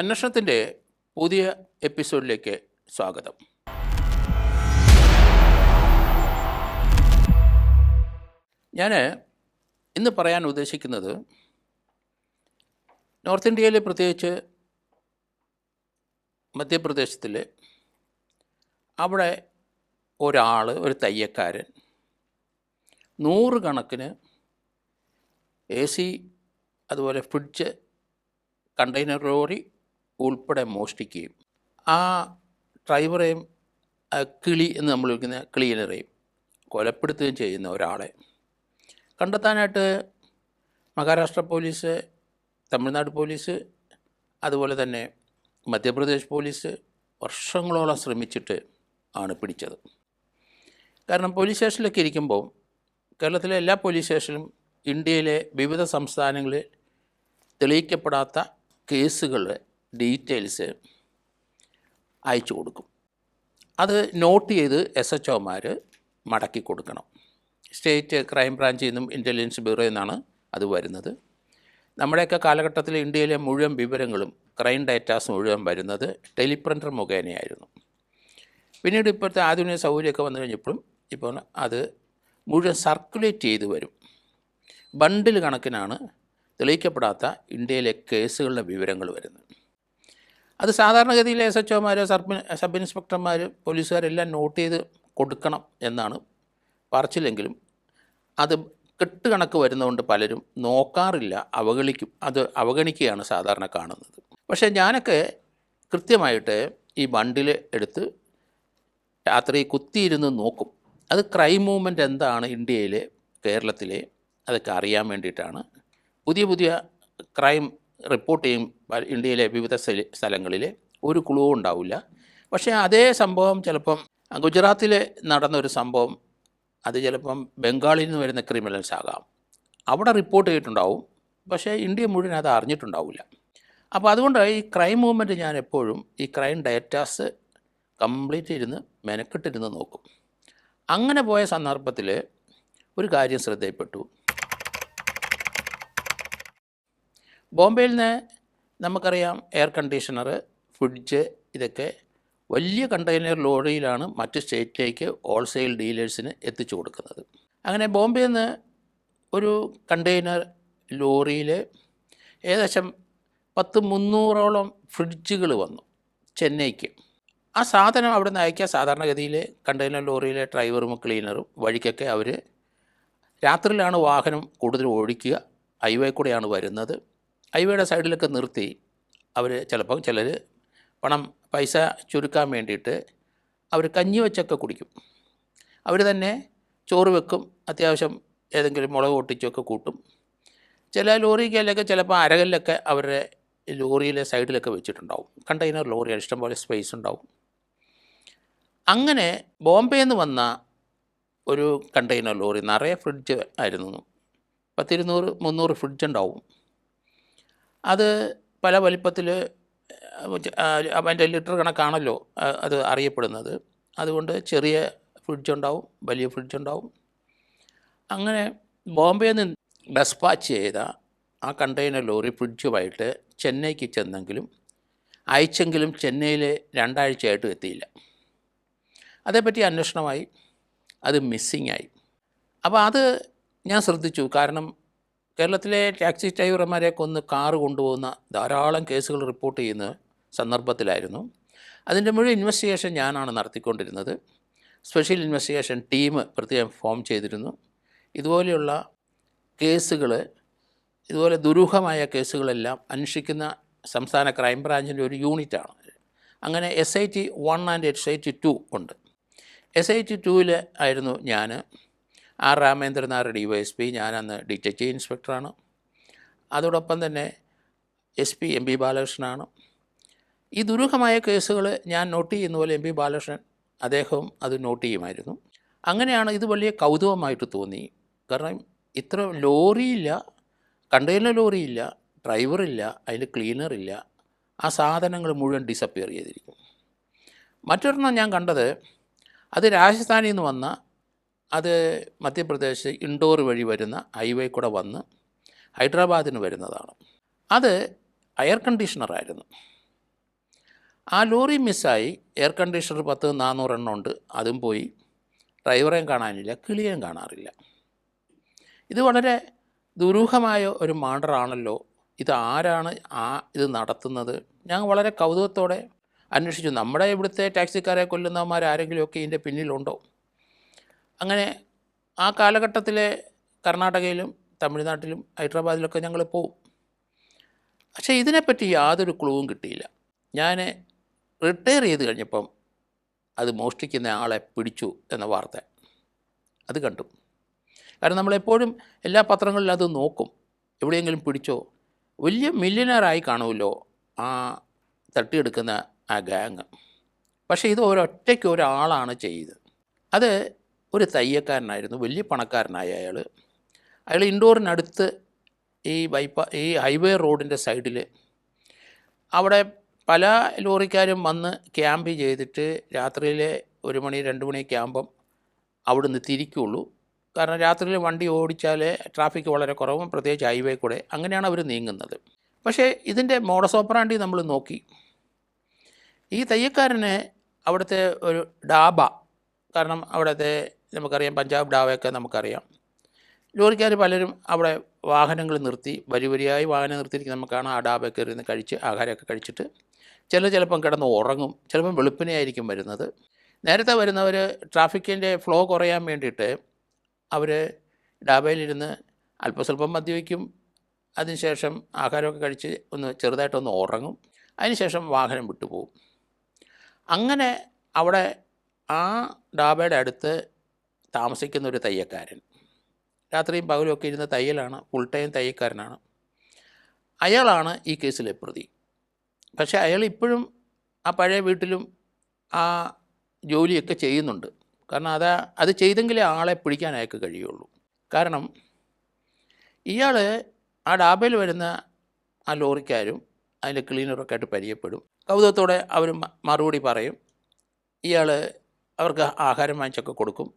അന്വേഷണത്തിൻ്റെ പുതിയ എപ്പിസോഡിലേക്ക് സ്വാഗതം. ഞാൻ ഇന്ന് പറയാൻ ഉദ്ദേശിക്കുന്നത് നോർത്ത് ഇന്ത്യയിൽ, പ്രത്യേകിച്ച് മധ്യപ്രദേശത്തിൽ, അവിടെ ഒരു തയ്യക്കാരൻ 100 കണക്കിന് AC, അതുപോലെ ഫ്രിഡ്ജ്, കണ്ടെയ്നർ ലോറി ഉൾപ്പെടെ മോഷ്ടിക്കുകയും ആ ഡ്രൈവറെയും കിളി എന്ന് നമ്മൾ വിളിക്കുന്ന ക്ലീനറെയും കൊലപ്പെടുത്തുകയും ചെയ്യുന്ന ഒരാളെ കണ്ടെത്താനായിട്ട് മഹാരാഷ്ട്ര പോലീസ്, തമിഴ്നാട് പോലീസ്, അതുപോലെ തന്നെ മധ്യപ്രദേശ് പോലീസ് വർഷങ്ങളോളം ശ്രമിച്ചിട്ട് ആണ് പിടിച്ചത്. കാരണം പോലീസ് സ്റ്റേഷനിലൊക്കെ ഇരിക്കുമ്പോൾ കേരളത്തിലെ എല്ലാ പോലീസ് സ്റ്റേഷനിലും ഇന്ത്യയിലെ വിവിധ സംസ്ഥാനങ്ങളിൽ തെളിയിക്കപ്പെടാത്ത കേസുകളുടെ ഡീറ്റെയിൽസ് അയച്ചു കൊടുക്കും. അത് നോട്ട് ചെയ്ത് SHOമാർ മടക്കി കൊടുക്കണം. സ്റ്റേറ്റ് ക്രൈം ബ്രാഞ്ചിൽ നിന്നും ഇൻ്റലിജൻസ് ബ്യൂറോയിൽ നിന്നാണ് അത് വരുന്നത്. നമ്മുടെയൊക്കെ കാലഘട്ടത്തിൽ ഇന്ത്യയിലെ മുഴുവൻ വിവരങ്ങളും, ക്രൈം ഡേറ്റാസ് മുഴുവൻ വരുന്നത് ടെലിപ്രിൻ്റർ മുഖേനയായിരുന്നു. പിന്നീട് ഇപ്പോഴത്തെ ആധുനിക സൗകര്യമൊക്കെ വന്നു കഴിഞ്ഞപ്പോഴും ഇപ്പോൾ അത് മുഴുവൻ സർക്കുലേറ്റ് ചെയ്ത് വരും. ബണ്ടിൽ കണക്കിനാണ് തെളിയിക്കപ്പെടാത്ത ഇന്ത്യയിലെ കേസുകളുടെ വിവരങ്ങൾ വരുന്നത്. അത് സാധാരണഗതിയിൽ SHOമാർ, സബ് ഇൻസ്പെക്ടർമാർ, പോലീസുകാരെല്ലാം നോട്ട് ചെയ്ത് കൊടുക്കണം എന്നാണ് പറച്ചില്ലെങ്കിലും അത് കെട്ടുകണക്ക് വരുന്നതുകൊണ്ട് പലരും നോക്കാറില്ല, അവഗണിക്കുകയാണ് സാധാരണ കാണുന്നത്. പക്ഷേ ഞാനൊക്കെ കൃത്യമായിട്ട് ഈ ബണ്ടിൽ എടുത്ത് രാത്രി കുത്തിയിരുന്ന് നോക്കും. അത് ക്രൈം മൂവ്മെൻറ്റ് എന്താണ് ഇന്ത്യയിൽ, കേരളത്തിലെ, അതൊക്കെ അറിയാൻ വേണ്ടിയിട്ടാണ്. പുതിയ ക്രൈം റിപ്പോർട്ട് ചെയ്യും ഇന്ത്യയിലെ വിവിധ സ്ഥലങ്ങളിൽ, ഒരു ക്ലൂ ഉണ്ടാവില്ല. പക്ഷേ അതേ സംഭവം ചിലപ്പം ഗുജറാത്തിൽ നടന്നൊരു സംഭവം, അത് ചിലപ്പം ബംഗാളിൽ നിന്ന് വരുന്ന ക്രിമിനൽസ് ആകാം, അവിടെ റിപ്പോർട്ട് ചെയ്തിട്ടുണ്ടാവും. പക്ഷേ ഇന്ത്യ മുഴുവൻ അത് അറിഞ്ഞിട്ടുണ്ടാവില്ല. അപ്പോൾ അതുകൊണ്ട് ഈ ക്രൈം മൂവ്മെൻറ്റ് ഞാൻ എപ്പോഴും ഈ ക്രൈം ഡേറ്റാസ് കംപ്ലീറ്റ് മെനക്കെട്ടിരുന്ന് നോക്കും. അങ്ങനെ പോയ സന്ദർഭത്തിൽ ഒരു കാര്യം ശ്രദ്ധയിൽപ്പെട്ടു. ബോംബെയിൽ നിന്ന് നമുക്കറിയാം എയർ കണ്ടീഷണർ, ഫ്രിഡ്ജ്, ഇതൊക്കെ വലിയ കണ്ടെയ്നർ ലോറിയിലാണ് മറ്റ് സ്റ്റേറ്റിലേക്ക് ഹോൾസെയിൽ ഡീലേഴ്സിന് എത്തിച്ചു കൊടുക്കുന്നത്. അങ്ങനെ ബോംബെയിൽ നിന്ന് ഒരു കണ്ടെയ്നർ ലോറിയിൽ ഏകദേശം 300ഓളം ഫ്രിഡ്ജുകൾ വന്നു ചെന്നൈക്ക്. ആ സാധനം അവിടെ നിന്ന് അയക്കുക. സാധാരണഗതിയിൽ കണ്ടെയ്നർ ലോറിയിലെ ഡ്രൈവറും ക്ലീനറും വഴിക്കൊക്കെ അവർ രാത്രിയിലാണ് വാഹനം കൂടുതൽ ഓടിക്കുക, ഹൈവേ കൂടെയാണ് വരുന്നത്. ഹൈവേയുടെ സൈഡിലൊക്കെ നിർത്തി അവർ ചിലർ പൈസ ചുരുക്കാൻ വേണ്ടിയിട്ട് അവർ കഞ്ഞി വെച്ചൊക്കെ കുടിക്കും. അവർ തന്നെ ചോറ് വെക്കും, അത്യാവശ്യം ഏതെങ്കിലും മുളക് പൊട്ടിച്ചൊക്കെ കൂട്ടും. ചില ലോറിക്കല്ലൊക്കെ ചിലപ്പോൾ അരകല്ലൊക്കെ അവരുടെ ലോറിയിലെ സൈഡിലൊക്കെ വെച്ചിട്ടുണ്ടാവും. കണ്ടെയ്നർ ലോറിയാണ്, ഇഷ്ടംപോലെ സ്പേസ് ഉണ്ടാവും. അങ്ങനെ ബോംബെയിൽ നിന്ന് വന്ന ഒരു കണ്ടെയ്നർ ലോറി നിറയെ ഫ്രിഡ്ജ് ആയിരുന്നു. 200-300 ഫ്രിഡ്ജ് ഉണ്ടാവും. അത് പല വലിപ്പത്തിൽ, അതിൻ്റെ ലിറ്റർ കണക്കാണല്ലോ അത് അറിയപ്പെടുന്നത്. അതുകൊണ്ട് ചെറിയ ഫ്രിഡ്ജ് ഉണ്ടാവും, വലിയ ഫ്രിഡ്ജ് ഉണ്ടാവും. അങ്ങനെ ബോംബെയിൽ നിന്ന് ഡെസ്പാച്ച് ചെയ്ത ആ കണ്ടെയ്നർ ലോറി ഫ്രിഡ്ജുമായിട്ട് ചെന്നൈക്ക് ചെന്നെങ്കിലും അയച്ചെങ്കിലും ചെന്നൈയിൽ 2 ആഴ്ചയായിട്ടും എത്തിയില്ല. അതേപ്പറ്റി അന്വേഷണമായി, അത് മിസ്സിങ് ആയി. അപ്പോൾ അത് ഞാൻ ശ്രദ്ധിച്ചു. കാരണം കേരളത്തിലെ ടാക്സി ഡ്രൈവർമാരെ കൊന്ന് കാറ് കൊണ്ടുപോകുന്ന ധാരാളം കേസുകൾ റിപ്പോർട്ട് ചെയ്യുന്ന സന്ദർഭത്തിലായിരുന്നു. അതിൻ്റെ മുഴുവൻ ഇൻവെസ്റ്റിഗേഷൻ ഞാനാണ് നടത്തിക്കൊണ്ടിരുന്നത്. സ്പെഷ്യൽ ഇൻവെസ്റ്റിഗേഷൻ ടീം പ്രത്യേകം ഫോം ചെയ്തിരുന്നു. ഇതുപോലെയുള്ള കേസുകൾ, ഇതുപോലെ ദുരൂഹമായ കേസുകളെല്ലാം അന്വേഷിക്കുന്ന സംസ്ഥാന ക്രൈം ബ്രാഞ്ചിൻ്റെ ഒരു യൂണിറ്റാണ്. അങ്ങനെ SIT 1 ആൻഡ് SIT 2 ഉണ്ട്. SIT 2 ആയിരുന്നു ഞാൻ. R. രാമേന്ദ്രൻ നായർ DYSP, ഞാനന്ന് ഡിറ്റക്റ്റീവ് ഇൻസ്പെക്ടറാണ്. അതോടൊപ്പം തന്നെ SP MP ബാലകൃഷ്ണനാണ്. ഈ ദുരൂഹമായ കേസുകൾ ഞാൻ നോട്ട് ചെയ്യുന്ന പോലെ MP ബാലകൃഷ്ണൻ, അദ്ദേഹവും അത് നോട്ട് ചെയ്യുമായിരുന്നു. അങ്ങനെയാണ് ഇത് വലിയ കൗതുകമായിട്ട് തോന്നി. കാരണം ഇത്ര ലോറിയില്ല, കണ്ടെയ്നർ ലോറിയില്ല, ഡ്രൈവറില്ല, അതിൽ ക്ലീനറില്ല, ആ സാധനങ്ങൾ മുഴുവൻ ഡിസപ്പിയർ ചെയ്തിരിക്കും. മറ്റൊരെണ്ണം ഞാൻ കണ്ടത്, അത് രാജസ്ഥാനിൽ നിന്ന് വന്ന, അത് മധ്യപ്രദേശ് ഇൻഡോർ വഴി വരുന്ന ഹൈവേ കൂടെ വന്ന് ഹൈദരാബാദിന് വരുന്നതാണ്. അത് എയർ കണ്ടീഷണറായിരുന്നു. ആ ലോറി മിസ്സായി. എയർ കണ്ടീഷണർ 10-400 എണ്ണം ഉണ്ട്, അതും പോയി. ഡ്രൈവറേയും കാണാനില്ല, കിളിയേയും കാണാറില്ല. ഇത് വളരെ ദുരൂഹമായ ഒരു മർഡറാണല്ലോ. ഇത് ആരാണ് ഇത് നടത്തുന്നത്? ഞാൻ വളരെ കൗതുകത്തോടെ അന്വേഷിച്ചു. നമ്മുടെ ഇവിടുത്തെ ടാക്സിക്കാരെ കൊല്ലുന്നവന്മാരാരെങ്കിലുമൊക്കെ ഇതിൻ്റെ പിന്നിലുണ്ടോ? അങ്ങനെ ആ കാലഘട്ടത്തിലെ കർണാടകയിലും തമിഴ്നാട്ടിലും ഹൈദരാബാദിലൊക്കെ ഞങ്ങൾ പോവും. പക്ഷേ ഇതിനെപ്പറ്റി യാതൊരു ക്ലൂവും കിട്ടിയില്ല. ഞാൻ റിട്ടയർ ചെയ്ത് കഴിഞ്ഞപ്പം അത് മോഷ്ടിക്കുന്ന ആളെ പിടിച്ചു എന്ന വാർത്ത അത് കണ്ടു. കാരണം നമ്മളെപ്പോഴും എല്ലാ പത്രങ്ങളിലും അത് നോക്കും, എവിടെയെങ്കിലും പിടിച്ചോ. വലിയ മില്യനറായി കാണുമല്ലോ ആ തട്ടിയെടുക്കുന്ന ആ ഗാങ്. പക്ഷേ ഇത് ഒരൊറ്റയ്ക്ക് ഒരാളാണ് ചെയ്തത്. അത് ഒരു തയ്യക്കാരനായിരുന്നു, വലിയ പണക്കാരനായ അയാൾ ഇൻഡോറിനടുത്ത് ഈ ഹൈവേ റോഡിൻ്റെ സൈഡിൽ അവിടെ പല ലോറിക്കാരും വന്ന് ക്യാമ്പ് ചെയ്തിട്ട് രാത്രിയിൽ 1 മണി 2 മണിയൊക്കെ ആകുമ്പം അവിടുന്ന് തിരിക്കുള്ളൂ. കാരണം രാത്രിയിൽ വണ്ടി ഓടിച്ചാൽ ട്രാഫിക് വളരെ കുറവും, പ്രത്യേകിച്ച് ഹൈവേ കൂടെ. അങ്ങനെയാണ് അവർ നീങ്ങുന്നത്. പക്ഷേ ഇതിൻ്റെ മോഡസ് ഓപ്പറാൻഡി നമ്മൾ നോക്കി. ഈ തയ്യക്കാരന് അവിടുത്തെ ഒരു ഡാബ, കാരണം അവിടുത്തെ നമുക്കറിയാം പഞ്ചാബ് ഡാബയൊക്കെ നമുക്കറിയാം. ലോറിക്കാർ പലരും അവിടെ വാഹനങ്ങൾ നിർത്തി വരിയായി വാഹനം നിർത്തിയിരിക്കുന്ന നമുക്ക് കാണാം. ആ ഡാബയൊക്കെ ഇരുന്ന് കഴിച്ച് ആഹാരമൊക്കെ കഴിച്ചിട്ട് ചിലപ്പം കിടന്ന് ഉറങ്ങും, ചിലപ്പം വെളുപ്പിനെ ആയിരിക്കും വരുന്നത്. നേരത്തെ വരുന്നവർ ട്രാഫിക്കിൻ്റെ ഫ്ലോ കുറയാൻ വേണ്ടിയിട്ട് അവർ ഡാബയിലിരുന്ന് അല്പസ്വല്പം മദ്യപിക്കും, അതിനുശേഷം ആഹാരമൊക്കെ കഴിച്ച് ഒന്ന് ചെറുതായിട്ടൊന്ന് ഉറങ്ങും, അതിനുശേഷം വാഹനം വിട്ടുപോകും. അങ്ങനെ അവിടെ ആ ഡാബയുടെ അടുത്ത് താമസിക്കുന്നൊരു തയ്യക്കാരൻ, രാത്രിയും പകലുമൊക്കെ ഇരുന്ന് തയ്യലാണ്, ഫുൾ ടൈം തയ്യക്കാരനാണ്. അയാളാണ് ഈ കേസിലെ പ്രതി. പക്ഷേ അയാൾ ഇപ്പോഴും ആ പഴയ വീട്ടിലും ആ ജോലിയൊക്കെ ചെയ്യുന്നുണ്ട്. കാരണം അത് ചെയ്തെങ്കിലേ ആളെ പിടിക്കാൻ അയാൾക്ക് കഴിയുള്ളൂ. കാരണം ഇയാൾ ആ ഡാബയിൽ വരുന്ന ആ ലോറിക്കാരും അതിൻ്റെ ക്ലീനറൊക്കെ ആയിട്ട് പരിചയപ്പെടും. കൗതുകത്തോടെ അവർ മറുപടി പറയും. ഇയാൾ അവർക്ക് ആഹാരം വാങ്ങിച്ചൊക്കെ കൊടുക്കും.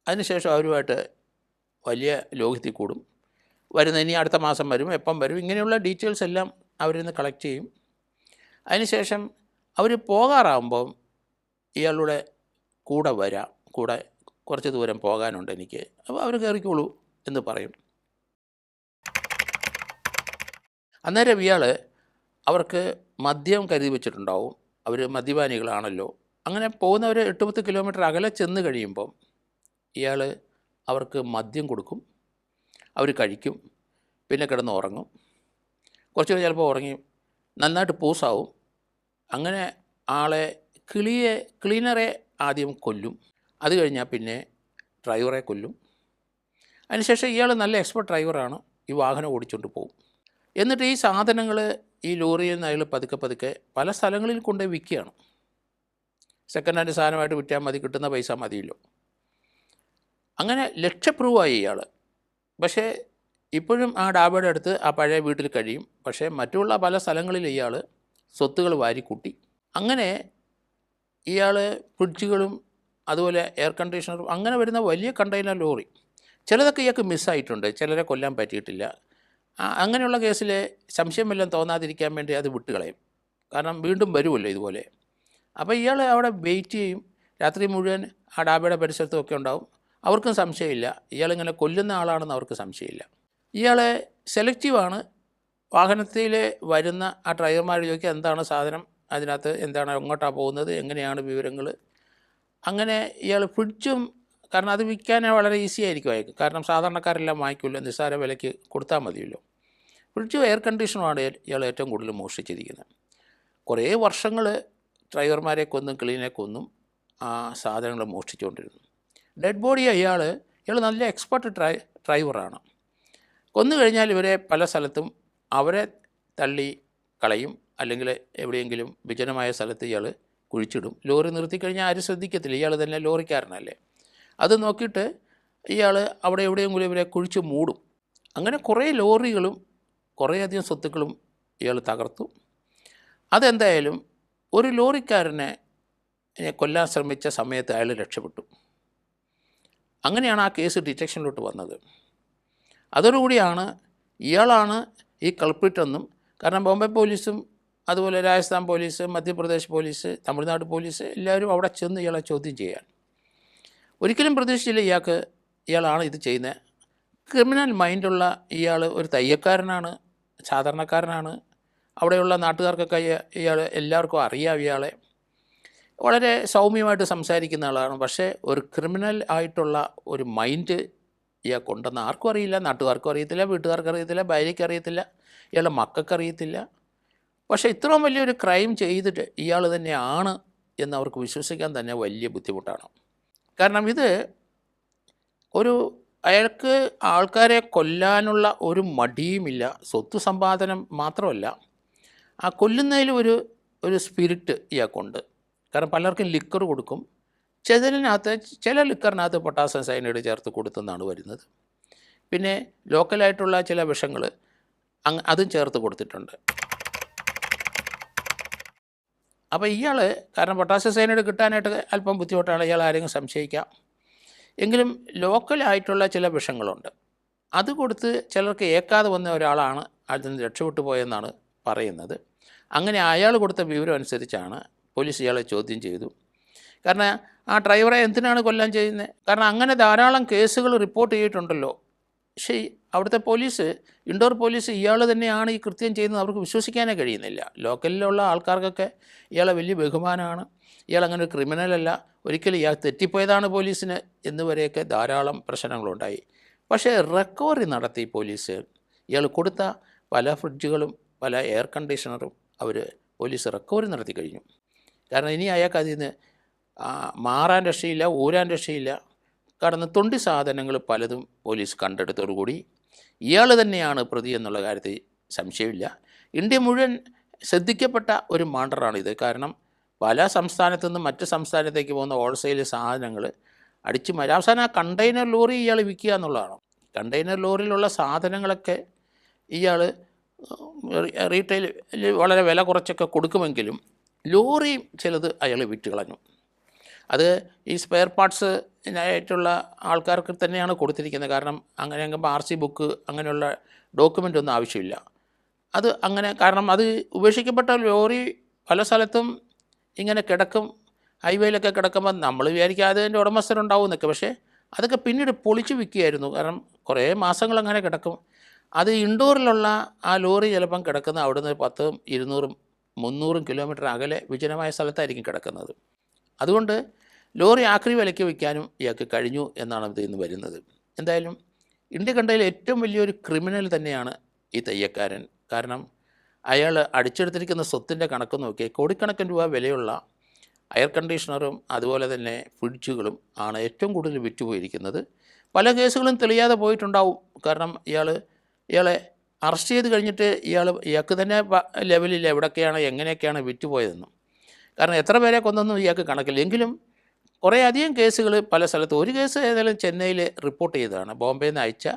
അതിനുശേഷം അവരുമായിട്ട് വലിയ ലോഹിത്തിൽ കൂടും. ഇനി അടുത്ത മാസം വരും, എപ്പം വരും, ഇങ്ങനെയുള്ള ഡീറ്റെയിൽസ് എല്ലാം അവരിൽ നിന്ന് കളക്ട് ചെയ്യും. അതിനുശേഷം അവർ പോകാറാകുമ്പം ഇയാളുടെ കൂടെ വരാം, കൂടെ കുറച്ച് ദൂരം പോകാനുണ്ട് എനിക്ക്, അപ്പോൾ അവർ കയറിക്കോളൂ എന്ന് പറയും. അന്നേരം ഇയാൾ അവർക്ക് മദ്യം കരുതി വെച്ചിട്ടുണ്ടാവും. അവർ മദ്യപാനികളാണല്ലോ. അങ്ങനെ പോകുന്നവർ 8-10 കിലോമീറ്റർ അകലെ ചെന്ന് കഴിയുമ്പം ഇയാൾ അവർക്ക് മദ്യം കൊടുക്കും. അവർ കഴിക്കും, പിന്നെ കിടന്ന് ഉറങ്ങും. കുറച്ച് ചിലപ്പോൾ ഉറങ്ങി നന്നായിട്ട് പൂസാവും. അങ്ങനെ ക്ലീനറെ ആദ്യം കൊല്ലും. അത് കഴിഞ്ഞാൽ പിന്നെ ഡ്രൈവറെ കൊല്ലും. അതിനുശേഷം ഇയാൾ നല്ല എക്സ്പെർട്ട് ഡ്രൈവറാണ്, ഈ വാഹനം ഓടിച്ചുകൊണ്ട് പോകും. എന്നിട്ട് ഈ സാധനങ്ങൾ ഈ ലോറിയിൽ നിന്ന് അയാൾ പതുക്കെ പല സ്ഥലങ്ങളിൽ കൊണ്ടുപോയി വിൽക്കുകയാണ്. സെക്കൻഡ് ഹാൻഡ് സാധനമായിട്ട് വിറ്റാൽ മതി, കിട്ടുന്ന പൈസ മതിയല്ലോ. അങ്ങനെ ലക്ഷപ്രൂവായി ഇയാൾ. പക്ഷേ ഇപ്പോഴും ആ ഡാബയുടെ അടുത്ത് ആ പഴയ വീട്ടിൽ കഴിയും. പക്ഷേ മറ്റുള്ള പല സ്ഥലങ്ങളിൽ ഇയാൾ സ്വത്തുകൾ വാരിക്കൂട്ടി. അങ്ങനെ ഇയാൾ ഫ്രിഡ്ജുകളും അതുപോലെ എയർ കണ്ടീഷണറും അങ്ങനെ വരുന്ന വലിയ കണ്ടെയ്നർ ലോറി, ചിലതൊക്കെ ഇയാൾക്ക് മിസ്സായിട്ടുണ്ട്, ചിലരെ കൊല്ലാൻ പറ്റിയിട്ടില്ല. അങ്ങനെയുള്ള കേസിൽ സംശയമെല്ലാം തോന്നാതിരിക്കാൻ വേണ്ടി അത് വിട്ടുകളയും. കാരണം വീണ്ടും വരുമല്ലോ ഇതുപോലെ. അപ്പോൾ ഇയാൾ അവിടെ വെയിറ്റ് ചെയ്യും. രാത്രി മുഴുവൻ ആ ഡാബയുടെ പരിസരത്തുമൊക്കെ ഉണ്ടാവും. അവർക്കും സംശയമില്ല, ഇയാളിങ്ങനെ കൊല്ലുന്ന ആളാണെന്ന് അവർക്ക് സംശയമില്ല. ഇയാൾ സെലക്റ്റീവാണ്. വാഹനത്തിൽ വരുന്ന ആ ഡ്രൈവർമാർ ചോദിക്കുക എന്താണ് സാധനം, അതിനകത്ത് എന്താണ്, എങ്ങോട്ടാണ് പോകുന്നത്, എങ്ങനെയാണ് വിവരങ്ങൾ. അങ്ങനെ ഇയാൾ ഫ്രിഡ്ജും, കാരണം അത് വിൽക്കാൻ വളരെ ഈസി ആയിരിക്കും അയാൾക്ക്. കാരണം സാധാരണക്കാരെല്ലാം വാങ്ങിക്കില്ല, നിസ്സാര വിലയ്ക്ക് കൊടുത്താൽ മതിയല്ലോ. ഫ്രിഡ്ജും എയർ കണ്ടീഷനുമാണ് ഇയാൾ ഏറ്റവും കൂടുതൽ മോഷ്ടിച്ചിരിക്കുന്നത്. കുറേ വർഷങ്ങൾ ഡ്രൈവർമാരെ കൊന്നും ക്ലീനെ കൊന്നും ആ സാധനങ്ങൾ മോഷ്ടിച്ചുകൊണ്ടിരുന്നു. ഡെഡ് ബോഡി ഇയാൾ നല്ല എക്സ്പെർട്ട് ഡ്രൈവറാണ്. കൊന്നു കഴിഞ്ഞാൽ ഇവരെ പല സ്ഥലത്തും അവരെ തള്ളി കളയും, അല്ലെങ്കിൽ എവിടെയെങ്കിലും വിജനമായ സ്ഥലത്ത് ഇയാൾ കുഴിച്ചിടും. ലോറി നിർത്തിക്കഴിഞ്ഞാൽ ആരും ശ്രദ്ധിക്കത്തില്ല, ഇയാൾ തന്നെ ലോറിക്കാരനല്ലേ. അത് നോക്കിയിട്ട് ഇയാൾ അവിടെ എവിടെയെങ്കിലും ഇവരെ കുഴിച്ച് മൂടും. അങ്ങനെ കുറേ ലോറികളും കുറേയധികം സ്വത്തുക്കളും ഇയാൾ തകർത്തു. അതെന്തായാലും ഒരു ലോറിക്കാരനെ കൊല്ലാൻ ശ്രമിച്ച സമയത്ത് അയാൾ രക്ഷപ്പെട്ടു. അങ്ങനെയാണ് ആ കേസ് ഡിറ്റക്ഷനിലോട്ട് വന്നത്. അതോടുകൂടിയാണ് ഇയാളാണ് ഈ കൾപ്രിറ്റെന്നും, കാരണം ബോംബെ പോലീസും അതുപോലെ Rajasthan police, Madhya Pradesh police, Tamil Nadu police എല്ലാവരും അവിടെ ചെന്ന് ഇയാളെ ചോദ്യം ചെയ്യാൻ. ഒരിക്കലും പ്രതീക്ഷിച്ചില്ല ഇയാളാണ് ഇത് ചെയ്യുന്നത്. ക്രിമിനൽ മൈൻഡുള്ള ഇയാൾ ഒരു തയ്യക്കാരനാണ്, സാധാരണക്കാരനാണ്. അവിടെയുള്ള നാട്ടുകാർക്കൊക്കെ ഇയാൾ എല്ലാവർക്കും അറിയാം ഇയാളെ. വളരെ സൗമ്യമായിട്ട് സംസാരിക്കുന്ന ആളാണ്. പക്ഷേ ഒരു ക്രിമിനൽ ആയിട്ടുള്ള ഒരു മൈൻഡ് ഇയാൾക്കുണ്ടെന്ന് ആർക്കും അറിയില്ല. നാട്ടുകാർക്കും അറിയത്തില്ല, വീട്ടുകാർക്ക് അറിയത്തില്ല, ഭാര്യയ്ക്ക് അറിയത്തില്ല, ഇയാളുടെ മക്കൾക്ക് അറിയത്തില്ല. പക്ഷേ ഇത്രയും വലിയൊരു ക്രൈം ചെയ്തിട്ട് ഇയാൾ തന്നെയാണ് എന്നവർക്ക് വിശ്വസിക്കാൻ തന്നെ വലിയ ബുദ്ധിമുട്ടാണ്. കാരണം ഇത് അയാൾക്ക് ആൾക്കാരെ കൊല്ലാനുള്ള ഒരു മടിയുമില്ല. സ്വത്ത് സമ്പാദനം മാത്രമല്ല, ആ കൊല്ലുന്നതിൽ ഒരു സ്പിരിറ്റ് ഇയാൾക്കുണ്ട്. കാരണം പലർക്കും ലിക്കർ കൊടുക്കും. ചില ലിക്കറിനകത്ത് പൊട്ടാസ്യം സയനൈഡ് ചേർത്ത് കൊടുത്തെന്നാണ് വരുന്നത്. പിന്നെ ലോക്കലായിട്ടുള്ള ചില വിഷങ്ങൾ അതും ചേർത്ത് കൊടുത്തിട്ടുണ്ട്. അപ്പോൾ കാരണം പൊട്ടാസ്യം സയനൈഡ് കിട്ടാനായിട്ട് അല്പം ബുദ്ധിമുട്ടാണ്. ഇയാൾ ആരെങ്കിലും സംശയിക്കാം. എങ്കിലും ലോക്കലായിട്ടുള്ള ചില വിഷങ്ങളുണ്ട്. അത് കൊടുത്ത് ചിലർക്ക് ഏക്കാതെ വന്ന ഒരാളാണ് അതിൽ നിന്ന് രക്ഷപ്പെട്ടു പോയെന്നാണ് പറയുന്നത്. അങ്ങനെ അയാൾ കൊടുത്ത വിവരം അനുസരിച്ചാണ് പോലീസ് ഇയാളെ ചോദ്യം ചെയ്തു. കാരണം ആ ഡ്രൈവറെ എന്തിനാണ് കൊല്ലാൻ ചെയ്യുന്നത്? കാരണം അങ്ങനെ ധാരാളം കേസുകൾ റിപ്പോർട്ട് ചെയ്തിട്ടുണ്ടല്ലോ. പക്ഷേ അവിടുത്തെ ഇൻഡോർ പോലീസ് ഇയാൾ തന്നെയാണ് ഈ കൃത്യം ചെയ്യുന്നത് അവർക്ക് വിശ്വസിക്കാനേ കഴിയുന്നില്ല. ലോക്കലിലുള്ള ആൾക്കാർക്കൊക്കെ ഇയാളെ വലിയ ബഹുമാനമാണ്. ഇയാളങ്ങനെ ഒരു ക്രിമിനലല്ല, ഒരിക്കലും ഇയാൾ തെറ്റിപ്പോയതാണ് പോലീസിന് എന്നുവരെയൊക്കെ ധാരാളം പ്രശ്നങ്ങളുണ്ടായി. പക്ഷേ റിക്കവറി നടത്തി പോലീസ്. ഇയാൾ കൊടുത്ത പല ഫ്രിഡ്ജുകളും പല എയർ കണ്ടീഷണറും പോലീസ് റിക്കവറി നടത്തി കഴിഞ്ഞു. കാരണം ഇനി അയാൾക്ക് അതിൽ നിന്ന് മാറാൻ രക്ഷയില്ല, ഊരാൻ രക്ഷയില്ല. കാരണം തൊണ്ടി സാധനങ്ങൾ പലതും പോലീസ് കണ്ടെടുത്തോടുകൂടി ഇയാൾ തന്നെയാണ് പ്രതി എന്നുള്ള കാര്യത്തിൽ സംശയമില്ല. ഇന്ത്യ മുഴുവൻ ശ്രദ്ധിക്കപ്പെട്ട ഒരു മർഡറാണിത്. കാരണം പല സംസ്ഥാനത്തു നിന്നും മറ്റ് സംസ്ഥാനത്തേക്ക് പോകുന്ന ഹോൾസെയിൽ സാധനങ്ങൾ അവസാനം ആ കണ്ടെയ്നർ ലോറി ഇയാൾ വിൽക്കുക എന്നുള്ളതാണ്. കണ്ടെയ്നർ ലോറിയിലുള്ള സാധനങ്ങളൊക്കെ ഇയാൾ റീറ്റെയിൽ വളരെ വില കുറച്ചൊക്കെ കൊടുക്കുമെങ്കിലും ലോറി ചിലത് അയാൾ വിറ്റ് കളഞ്ഞു. അത് ഈ സ്പെയർ പാർട്സിനായിട്ടുള്ള ആൾക്കാർക്ക് തന്നെയാണ് കൊടുത്തിരിക്കുന്നത്. കാരണം അങ്ങനെ ആകുമ്പോൾ RC ബുക്ക് അങ്ങനെയുള്ള ഡോക്യുമെൻ്റ് ഒന്നും ആവശ്യമില്ല. അത് അങ്ങനെ കാരണം അത് ഉപേക്ഷിക്കപ്പെട്ട ലോറി പല സ്ഥലത്തും ഇങ്ങനെ കിടക്കും. ഹൈവേയിലൊക്കെ കിടക്കുമ്പോൾ നമ്മൾ വിചാരിക്കുക അതിൻ്റെ ഉടമസ്ഥരുണ്ടാവും എന്നൊക്കെ. പക്ഷേ അതൊക്കെ പിന്നീട് പൊളിച്ച് വിൽക്കുകയായിരുന്നു. കാരണം കുറേ മാസങ്ങൾ അങ്ങനെ കിടക്കും. അത് ഇൻഡോറിലുള്ള ആ ലോറി ചിലപ്പം കിടക്കുന്ന അവിടുന്ന് 10, 200, 300 കിലോമീറ്റർ അകലെ വിജനമായ സ്ഥലത്തായിരിക്കും കിടക്കുന്നത്. അതുകൊണ്ട് ലോറി ആക്രി വിലയ്ക്ക് വയ്ക്കാനും ഇയാൾക്ക് കഴിഞ്ഞു എന്നാണ് ഇതിൽ നിന്ന് വരുന്നത്. എന്തായാലും ഇന്ത്യ കണ്ടതിൽ ഏറ്റവും വലിയൊരു ക്രിമിനൽ തന്നെയാണ് ഈ തയ്യക്കാരൻ. കാരണം അയാൾ അടിച്ചെടുത്തിരിക്കുന്ന സ്വത്തിൻ്റെ കണക്ക് നോക്കി കോടിക്കണക്കിന് രൂപ വിലയുള്ള എയർ കണ്ടീഷണറും അതുപോലെ തന്നെ ഫ്രിഡ്ജുകളും ആണ് ഏറ്റവും കൂടുതൽ വിറ്റുപോയിരിക്കുന്നത്. പല കേസുകളും തെളിയാതെ പോയിട്ടുണ്ടാവും. കാരണം ഇയാളെ അറസ്റ്റ് ചെയ്ത് കഴിഞ്ഞിട്ട് ഇയാൾക്ക് തന്നെ ലെവലിൽ എവിടെയൊക്കെയാണ് എങ്ങനെയൊക്കെയാണ് വിറ്റുപോയതെന്നും. കാരണം എത്ര പേരെ കൊന്നൊന്നും ഇയാൾക്ക് കണക്കില്ല. എങ്കിലും കുറേ അധികം കേസുകൾ പല സ്ഥലത്തും. ഒരു കേസ് ഏതായാലും ചെന്നൈയിൽ റിപ്പോർട്ട് ചെയ്തതാണ്. ബോംബെയിൽ നിന്ന്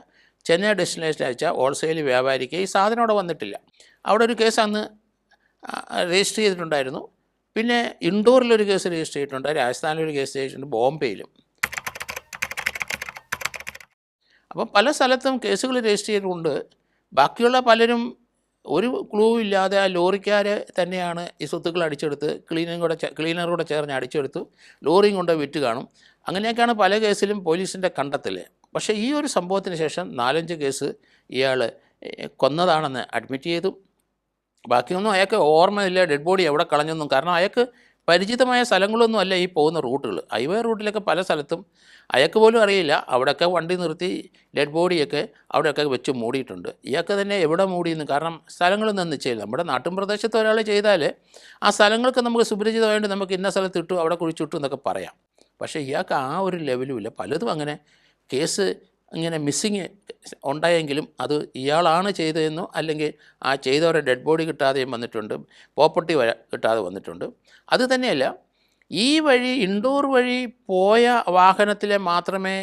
ചെന്നൈ ഡെസ്റ്റിനേഷൻ അയച്ച ഹോൾസെയിൽ വ്യാപാരിക്ക് ഈ സാധനം അവിടെ വന്നിട്ടില്ല. അവിടെ ഒരു കേസ് അന്ന് രജിസ്റ്റർ ചെയ്തിട്ടുണ്ടായിരുന്നു. പിന്നെ ഇൻഡോറിലൊരു കേസ് രജിസ്റ്റർ ചെയ്തിട്ടുണ്ട്, രാജസ്ഥാനിലൊരു കേസ് ചെയ്തിട്ടുണ്ട്, ബോംബെയിലും. അപ്പം പല സ്ഥലത്തും കേസുകൾ രജിസ്റ്റർ ചെയ്തിട്ടുണ്ട്. ബാക്കിയുള്ള പലരും ഒരു ക്ലൂ ഇല്ലാതെ ആ ലോറിക്കാർ തന്നെയാണ് ഈ സ്വത്തുക്കൾ അടിച്ചെടുത്ത് ക്ലീനറൂടെ ചേർന്ന് അടിച്ചെടുത്തു ലോറിയും കൊണ്ട് വിറ്റ് കാണും. അങ്ങനെയൊക്കെയാണ് പല കേസിലും പോലീസിൻ്റെ കണ്ടെത്തൽ. പക്ഷേ ഈ ഒരു സംഭവത്തിന് ശേഷം 4-5 കേസ് ഇയാൾ കൊന്നതാണെന്ന് അഡ്മിറ്റ് ചെയ്തു. ബാക്കിയൊന്നും അയാൾക്ക് ഓർമ്മയില്ല, ഡെഡ് ബോഡി എവിടെ കളഞ്ഞൊന്നും. കാരണം അയാൾക്ക് പരിചിതമായ സ്ഥലങ്ങളൊന്നും അല്ല ഈ പോകുന്ന റൂട്ടുകൾ. ഹൈവേ റൂട്ടിലൊക്കെ പല സ്ഥലത്തും അയാൾക്ക് പോലും അറിയില്ല. അവിടെയൊക്കെ വണ്ടി നിർത്തി ഡെഡ് ബോഡിയൊക്കെ അവിടെയൊക്കെ വെച്ച് മൂടിയിട്ടുണ്ട്. ഇയാൾക്ക് തന്നെ എവിടെ മൂടിയെന്ന്. കാരണം സ്ഥലങ്ങളൊന്നും നിശ്ചയില്ല. നമ്മുടെ നാട്ടിൻ പ്രദേശത്ത് ഒരാൾ ചെയ്താൽ ആ സ്ഥലങ്ങൾക്ക് നമുക്ക് സുപരിചിതമായിട്ട് നമുക്ക് ഇന്ന സ്ഥലത്ത് ഇട്ടു അവിടെ കുഴിച്ചിട്ടു എന്നൊക്കെ പറയാം. പക്ഷേ ഇയാൾക്ക് ആ ഒരു ലെവലുമില്ല. പലതും അങ്ങനെ കേസ് ഇങ്ങനെ മിസ്സിങ് ഉണ്ടായെങ്കിലും അത് ഇയാളാണ് ചെയ്തതെന്നോ അല്ലെങ്കിൽ ആ ചെയ്തവരെ ഡെഡ് ബോഡി കിട്ടാതെയും വന്നിട്ടുണ്ട്, പ്രോപ്പർട്ടി കിട്ടാതെ വന്നിട്ടുണ്ട്. അത് തന്നെയല്ല, ഈ വഴി ഇൻഡോർ വഴി പോയ വാഹനത്തിലെ മാത്രമേ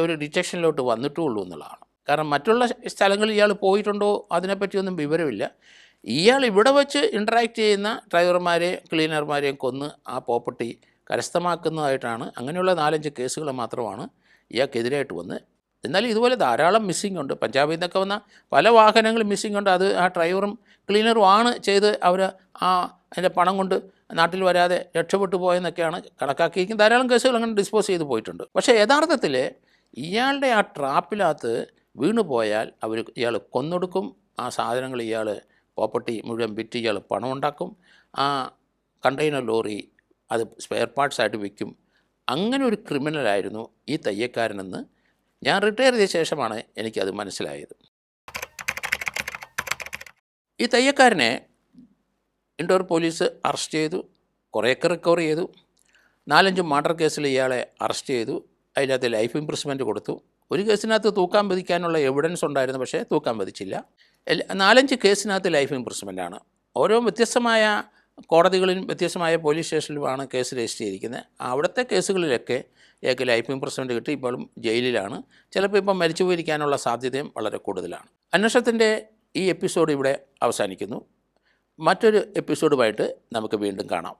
ഒരു ഡിറ്റക്ഷനിലോട്ട് വന്നിട്ടുള്ളൂ എന്നുള്ളതാണ്. കാരണം മറ്റുള്ള സ്ഥലങ്ങളിൽ ഇയാൾ പോയിട്ടുണ്ടോ അതിനെപ്പറ്റിയൊന്നും വിവരമില്ല. ഇയാൾ ഇവിടെ വച്ച് ഇൻട്രാക്ട് ചെയ്യുന്ന ഡ്രൈവർമാരെയും ക്ലീനർമാരെയും കൊന്ന് ആ പ്രോപ്പർട്ടി കരസ്ഥമാക്കുന്നതായിട്ടാണ്. അങ്ങനെയുള്ള 4-5 കേസുകൾ മാത്രമാണ് ഇയാൾക്കെതിരായിട്ട് വന്ന് എന്നാൽ ഇതുപോലെ ധാരാളം മിസ്സിംഗ് ഉണ്ട്. പഞ്ചാബിൽ നിന്നൊക്കെ വന്ന പല വാഹനങ്ങളും മിസ്സിംഗ് ഉണ്ട്. അത് ആ ഡ്രൈവറും ക്ലീനറും ആണ് ചെയ്ത് അവർ അതിൻ്റെ പണം കൊണ്ട് നാട്ടിൽ വരാതെ രക്ഷപ്പെട്ടു പോയെന്നൊക്കെയാണ് കണക്കാക്കിയിരിക്കുന്നത്. ധാരാളം കേസുകൾ അങ്ങനെ ഡിസ്പോസ് ചെയ്ത് പോയിട്ടുണ്ട്. പക്ഷേ യഥാർത്ഥത്തിൽ ഇയാളുടെ ആ ട്രാപ്പിനകത്ത് വീണു പോയാൽ ഇയാൾ കൊന്നൊടുക്കും. ആ സാധനങ്ങൾ ഇയാൾ പ്രോപ്പർട്ടി മുഴുവൻ വിറ്റ് ഇയാൾ പണം ഉണ്ടാക്കും. ആ കണ്ടെയ്നർ ലോറി അത് സ്പെയർ പാർട്സായിട്ട് വിൽക്കും. അങ്ങനെ ഒരു ക്രിമിനലായിരുന്നു ഈ തയ്യക്കാരനെന്ന് ഞാൻ റിട്ടയർ ചെയ്ത ശേഷമാണ് എനിക്കത് മനസ്സിലായത്. ഈ തയ്യക്കാരനെ ഇൻഡോർ പോലീസ് അറസ്റ്റ് ചെയ്തു, കുറേയൊക്കെ റിക്കവർ ചെയ്തു. 4-5 മർഡർ കേസിൽ ഇയാളെ അറസ്റ്റ് ചെയ്തു. അതിനകത്ത് ലൈഫ് ഇംപ്രിസ്മെൻറ്റ് കൊടുത്തു. ഒരു കേസിനകത്ത് തൂക്കാൻ വിധിക്കാനുള്ള എവിഡൻസ് ഉണ്ടായിരുന്നു, പക്ഷേ തൂക്കാൻ വിധിച്ചില്ല. 4-5 കേസിനകത്ത് ലൈഫ് ഇംപ്രിസ്മെൻറ്റാണ്. ഓരോ വ്യത്യസ്തമായ കോടതികളിലും വ്യത്യസ്തമായ പോലീസ് സ്റ്റേഷനിലുമാണ് കേസ് രജിസ്റ്റർ ചെയ്തിരിക്കുന്നത്. അവിടുത്തെ കേസുകളിലൊക്കെ ഇയാൾക്ക് ലൈഫ് ഇംപ്രിസ്മെൻറ്റ് കിട്ടി. ഇപ്പോഴും ജയിലിലാണ്. ചിലപ്പോൾ ഇപ്പം മരിച്ചു പോയിരിക്കാനുള്ള സാധ്യതയും വളരെ കൂടുതലാണ്. അന്വേഷണത്തിൻ്റെ ഈ എപ്പിസോഡ് ഇവിടെ അവസാനിക്കുന്നു. മറ്റൊരു എപ്പിസോഡുമായിട്ട് നമുക്ക് വീണ്ടും കാണാം.